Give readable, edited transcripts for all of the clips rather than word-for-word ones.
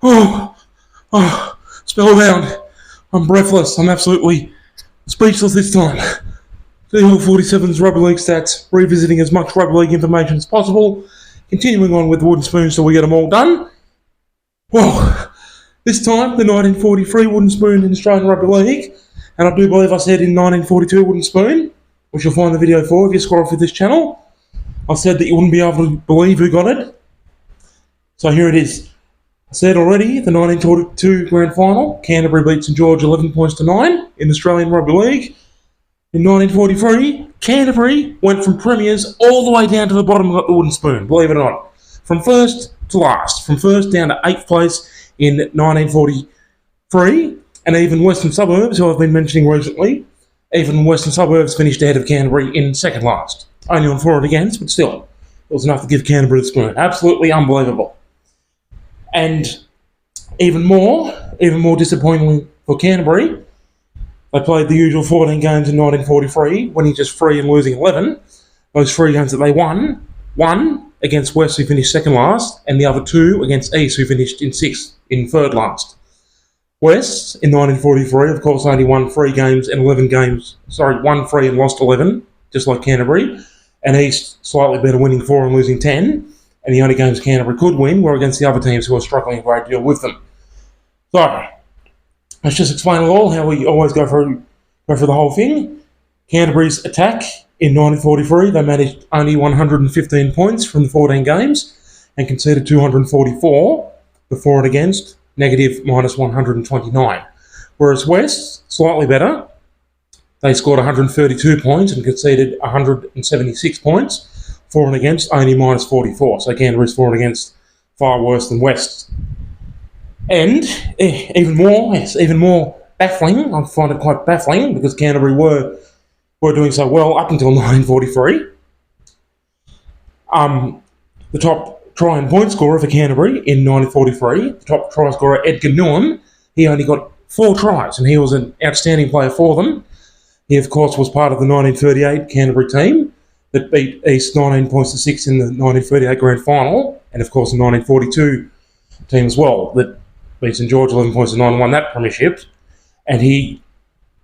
Oh, spellbound. I'm breathless. I'm absolutely speechless this time. DL47's Rugby League stats, revisiting as much Rugby League information as possible, continuing on with the wooden spoon so we get them all done. Well, this time the 1943 wooden spoon in Australian Rugby League, and I do believe I said in 1942 wooden spoon, which you'll find the video for if you scroll through this channel. I said that you wouldn't be able to believe who got it. So here it is. I said already, the 1942 Grand Final, Canterbury beat St George 11 points to 9 in Australian Rugby League. In 1943, Canterbury went from premiers all the way down to the bottom of the wooden spoon, believe it or not. From first to last, from first down to 8th place in 1943, and even Western Suburbs, who I've been mentioning recently, even Western Suburbs finished ahead of Canterbury in second last. Only on for and against, but still, it was enough to give Canterbury the spoon. Absolutely unbelievable. And even more disappointingly for Canterbury, they played the usual 14 games in 1943, winning just 3 and losing 11. Those 3 games that they won, one against West, who finished second last, and the other 2 against East, who finished in third last. West, in 1943, of course, only won 3 games and 11 games, won 3 and lost 11, just like Canterbury, and East slightly better, winning 4 and losing 10. And the only games Canterbury could win were against the other teams who were struggling a great deal with them. So, let's just explain it all, how we always go through the whole thing. Canterbury's attack in 1943, they managed only 115 points from the 14 games and conceded 244, the for and against, negative minus 129. Whereas West, slightly better, they scored 132 points and conceded 176 points. For and against, only minus 44. So Canterbury's for and against far worse than West. And even more baffling, I find it quite baffling, because Canterbury were doing so well up until 1943. The top try and point scorer for Canterbury in 1943, the top try scorer Edgar Newham, he only got 4 tries, and he was an outstanding player for them. He, of course, was part of the 1938 Canterbury team that beat East 19 points to 6 in the 1938 Grand Final, and of course the 1942 team as well that beat St George 11 points to 9 and won that premiership. And he,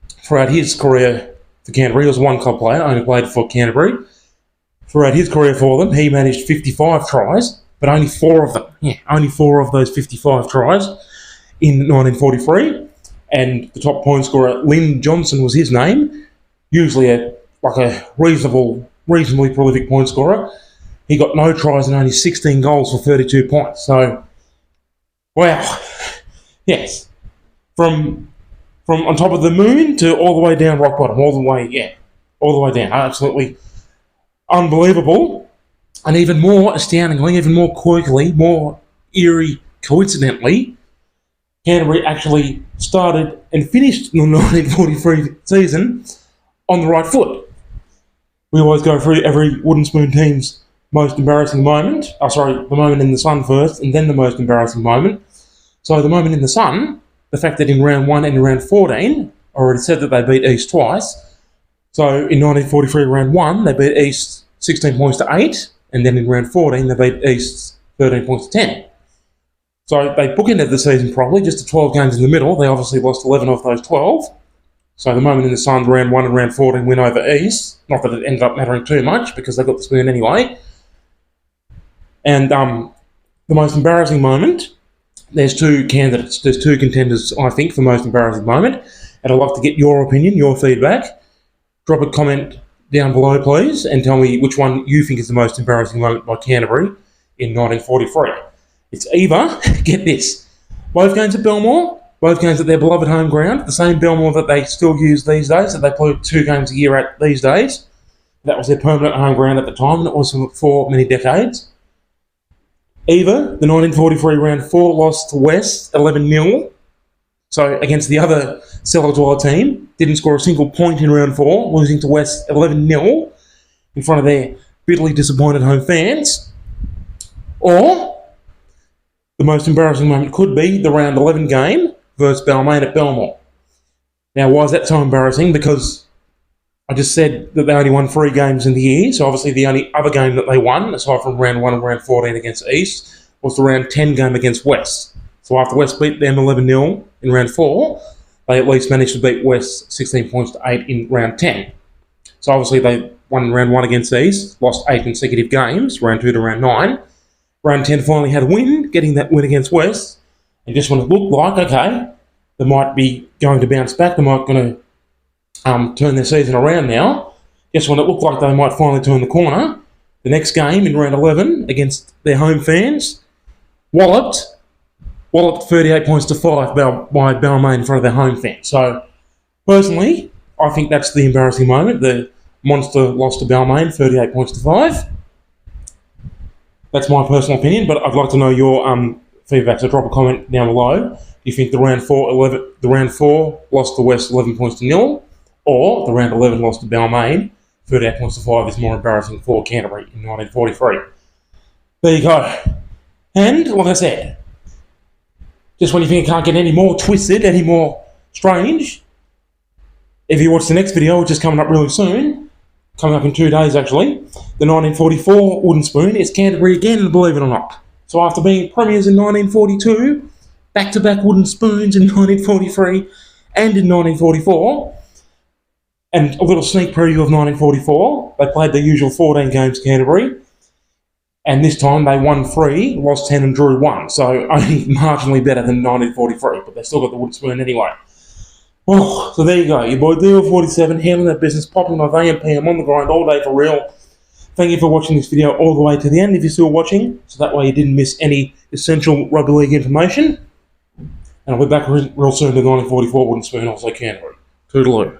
throughout his career for Canterbury, he was one club player, only played for Canterbury. Throughout his career for them, he managed 55 tries, but only 4 of them, only 4 of those 55 tries in 1943. And the top point scorer, Lynn Johnson was his name, usually a reasonably prolific point scorer. He got no tries and only 16 goals for 32 points. So, wow. Yes. From on top of the moon to all the way down rock bottom, all the way down. Absolutely unbelievable. And even more astoundingly, even more quirkily, more eerie coincidentally, Canterbury actually started and finished the 1943 season on the right foot. We always go through every wooden spoon team's most embarrassing moment. The moment in the sun first, and then the most embarrassing moment. So the moment in the sun, the fact that in round 1 and in round 14, I already said that they beat East twice. So in 1943 round 1, they beat East 16 points to 8, and then in round 14, they beat East 13 points to 10. So they bookended the season properly, just the 12 games in the middle. They obviously lost 11 of those 12. So the moment in the sun, round 1 and round 14 win over East. Not that it ended up mattering too much, because they got the spoon anyway. And the most embarrassing moment, there's 2 candidates. There's 2 contenders, I think, for most embarrassing moment. And I'd like to get your opinion, your feedback. Drop a comment down below, please, and tell me which one you think is the most embarrassing moment by Canterbury in 1943. It's either, get this, both games at Balmain, both games at their beloved home ground, the same Balmain that they still use these days, that they play 2 games a year at these days. That was their permanent home ground at the time, and it was for many decades. Either the 1943 round 4 loss to West 11-0, so against the other cellar dweller team, didn't score a single point in round 4, losing to West 11-0 in front of their bitterly disappointed home fans. Or the most embarrassing moment could be the round 11 game versus Balmain at Balmain. Now, why is that so embarrassing? Because I just said that they only won 3 games in the year, so obviously the only other game that they won, aside from round 1 and round 14 against East, was the round 10 game against West. So after West beat them 11-0 in round 4, they at least managed to beat West 16 points to 8 in round 10. So obviously they won round 1 against East, lost 8 consecutive games, round 2 to round 9. Round 10 finally had a win, getting that win against West, and just when it looked like, okay, they might be going to bounce back, they might going to turn their season around now, just when it looked like they might finally turn the corner, the next game in round 11 against their home fans, walloped 38 points to 5 by Balmain in front of their home fans. So, personally, I think that's the embarrassing moment. The Monster lost to Balmain 38 points to 5. That's my personal opinion, but I'd like to know your feedback. So drop a comment down below. Do you think the round 4 lost to West 11 points to 0, or the round 11 lost to Balmain 38 points to 5 is more embarrassing for Canterbury in 1943? There you go. And like I said, just when you think it can't get any more twisted, any more strange, if you watch the next video, which is coming up really soon, coming up in 2 days actually, the 1944 wooden spoon is Canterbury again, believe it or not. So after being premiers in 1942, back-to-back wooden spoons in 1943 and in 1944, and a little sneak preview of 1944, they played their usual 14 games Canterbury, and this time they won 3, lost 10 and drew 1, so only marginally better than 1943, but they still got the wooden spoon anyway. Well, so there you go, your boy Leo47 handling that business, popping off AM PM on the grind all day for real. Thank you for watching this video all the way to the end if you're still watching, so that way you didn't miss any essential rugby league information. And I'll be back real soon to 1944 wooden spoon, also Canterbury. Toodaloo.